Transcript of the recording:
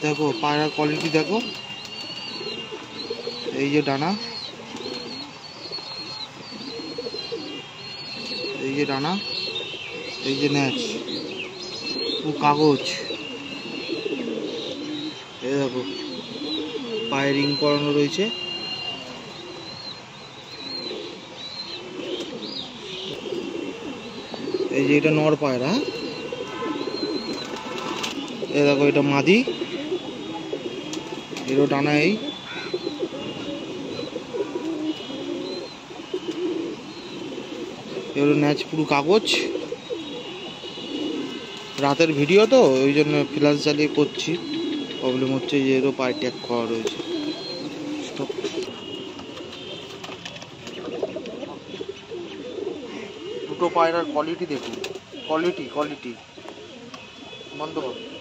দেখো পায়রার কোয়ালিটি দেখো, এই যে ডানা, এই যে ডানা, এই যে ন্যাচ, কাগজ, এই দেখো পায়ে রিং করানো রয়েছে। এই যে এটা নর পায়রা, এই দেখো এটা মাদি, এরও ডানা, এই এর ন্যাচ পুরো কাগজ। রাতের ভিডিও তো ওই জন্য ফ্ল্যাশ জ্বালিয়ে করছি, প্রবলেম হচ্ছে যে এরও পায়ে ট্যাগ করা রয়েছে। দুটো পায়রার কোয়ালিটি দেখুন, কোয়ালিটি বন্ধ করো।